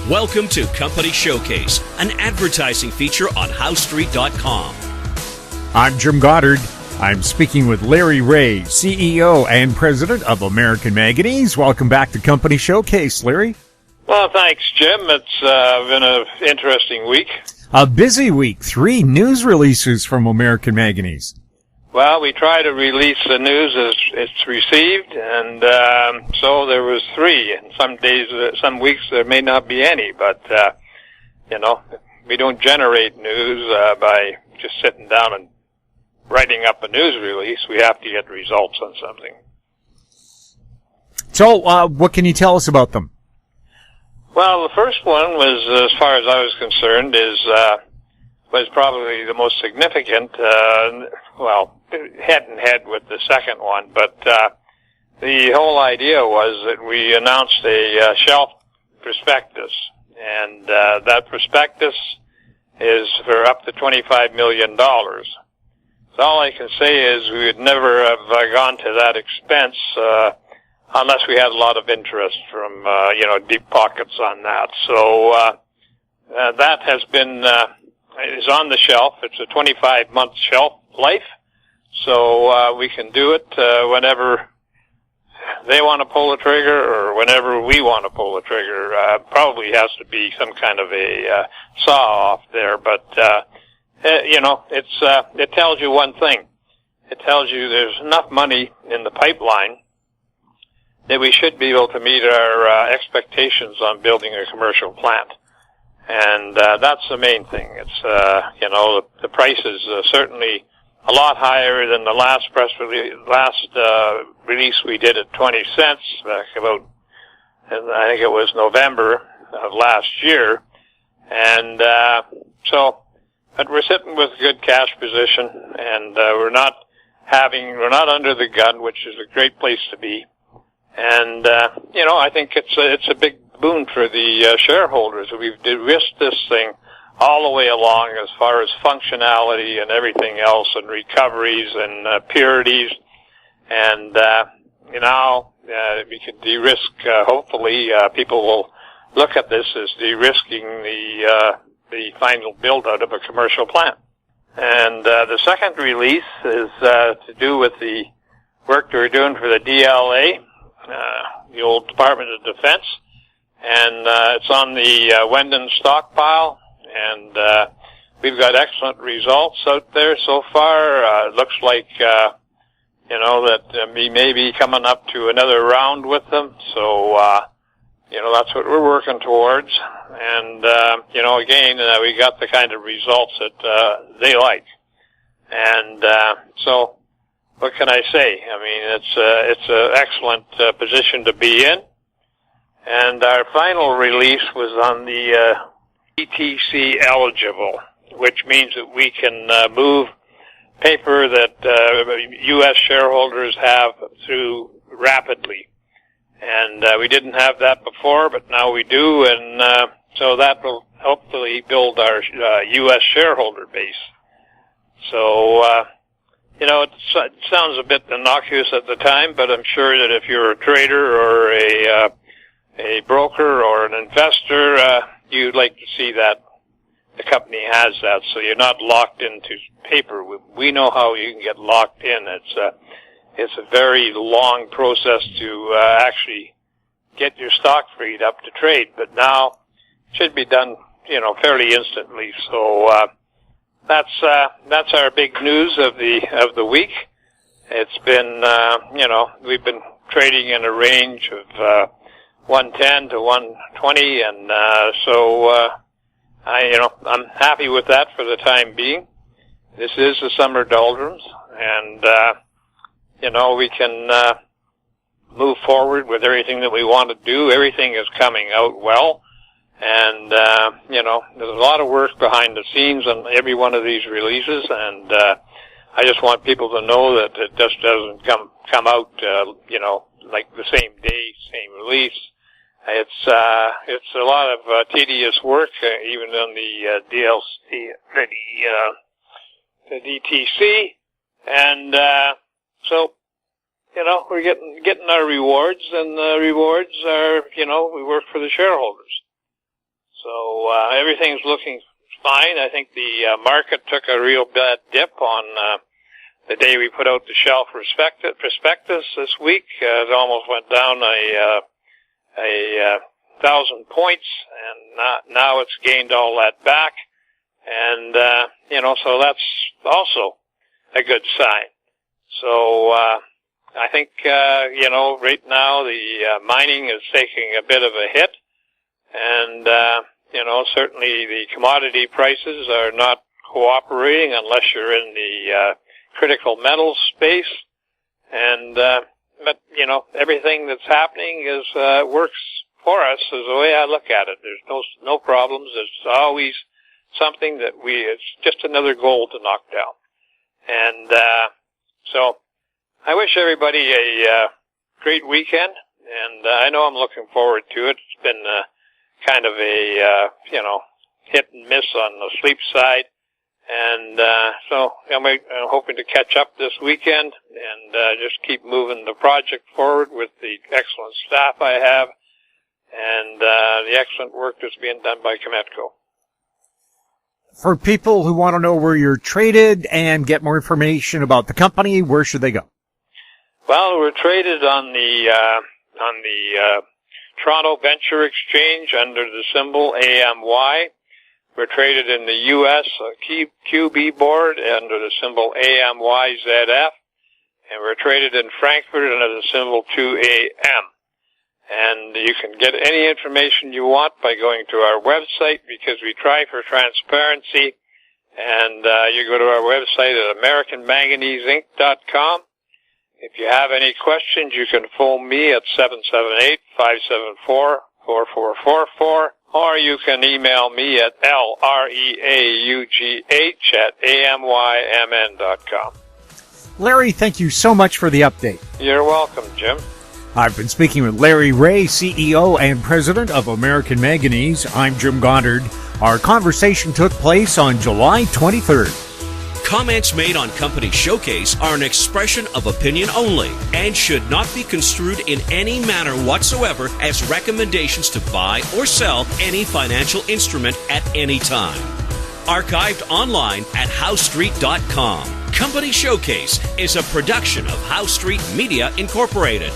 Welcome to Company Showcase, an advertising feature on HowStreet.com. I'm Jim Goddard. I'm speaking with Larry Reaugh, CEO and President of American Manganese. Welcome back to Company Showcase, Larry. Well, thanks, Jim. It's been an interesting week. A busy week. 3 news releases from American Manganese. Well, we try to release the news as it's received, and so there was 3. And some days, some weeks, there may not be any. But we don't generate news by just sitting down and writing up a news release. We have to get results on something. So, what can you tell us about them? Well, the first one was, as far as I was concerned, was probably the most significant. Head and head with the second one, but the whole idea was that we announced a shelf prospectus, and that prospectus is for up to $25 million. So all I can say is we would never have gone to that expense unless we had a lot of interest from deep pockets on that. So that has been is on the shelf. It's a 25-month shelf life. So we can do it whenever they want to pull the trigger or whenever we want to pull the trigger. Probably has to be some kind of a saw-off there, but it tells you one thing. It tells you there's enough money in the pipeline that we should be able to meet our expectations on building a commercial plant. And that's the main thing. It's the price is certainly a lot higher than the last release we did at 20 cents back about, I think it was November of last year. And but we're sitting with a good cash position, and we're not under the gun, which is a great place to be. And I think it's a big boon for the shareholders. We've de-risked this thing all the way along as far as functionality and everything else, and recoveries and purities, and now we can de-risk. Hopefully, people will look at this as de-risking the final build-out of a commercial plant. And the second release is to do with the work that we're doing for the DLA, the old Department of Defense, and it's on the Wendon stockpile. And we've got excellent results out there so far. It looks like that we may be coming up to another round with them. So that's what we're working towards. And again, we got the kind of results that they like. And so what can I say? I mean, it's an excellent position to be in. And our final release was on the ETC eligible, which means that we can move paper that U.S. shareholders have through rapidly. And we didn't have that before, but now we do, and so that will hopefully build our U.S. shareholder base. So, it sounds a bit innocuous at the time, but I'm sure that if you're a trader or a broker or an investor, you'd like to see that the company has that, so you're not locked into paper. We know how you can get locked in. It's a very long process to actually get your stock freed up to trade, but now it should be done, fairly instantly. So that's our big news of the week. It's been we've been trading in a range of 110 to 120, and I'm happy with that for the time being. This is the summer doldrums, and we can move forward with everything that we want to do. Everything is coming out well, and there's a lot of work behind the scenes on every one of these releases, and I just want people to know that it just doesn't come out like the same day, same release. It's a lot of tedious work, even on the DLC, the DTC, and so we're getting our rewards, and the rewards are we work for the shareholders. So everything's looking fine. I think the market took a real bad dip on the day we put out the shelf prospectus this week. It almost went down a 1,000 points, and now it's gained all that back. And, so that's also a good sign. So, I think, right now the mining is taking a bit of a hit. And, certainly the commodity prices are not cooperating unless you're in the critical metals space. And, but, everything that's happening is works for us is the way I look at it. There's no problems. There's always something that it's just another goal to knock down. And, so I wish everybody a great weekend, and I know I'm looking forward to it. It's been kind of a, hit and miss on the sleep side. And, so I'm hoping to catch up this weekend and, just keep moving the project forward with the excellent staff I have and, the excellent work that's being done by Cometco. For people who want to know where you're traded and get more information about the company, where should they go? Well, we're traded on the Toronto Venture Exchange under the symbol AMY. We're traded in the U.S. QB board under the symbol AMYZF, and we're traded in Frankfurt under the symbol 2AM. And you can get any information you want by going to our website, because we try for transparency. And you go to our website at AmericanManganeseInc.com. If you have any questions, you can phone me at 778-574-4444, or you can email me at LREAUGH@AMYMN.com. Larry, thank you so much for the update. You're welcome, Jim. I've been speaking with Larry Reaugh, CEO and President of American Manganese. I'm Jim Goddard. Our conversation took place on July 23rd. Comments made on Company Showcase are an expression of opinion only and should not be construed in any manner whatsoever as recommendations to buy or sell any financial instrument at any time. Archived online at HowStreet.com. Company Showcase is a production of How Street Media Incorporated.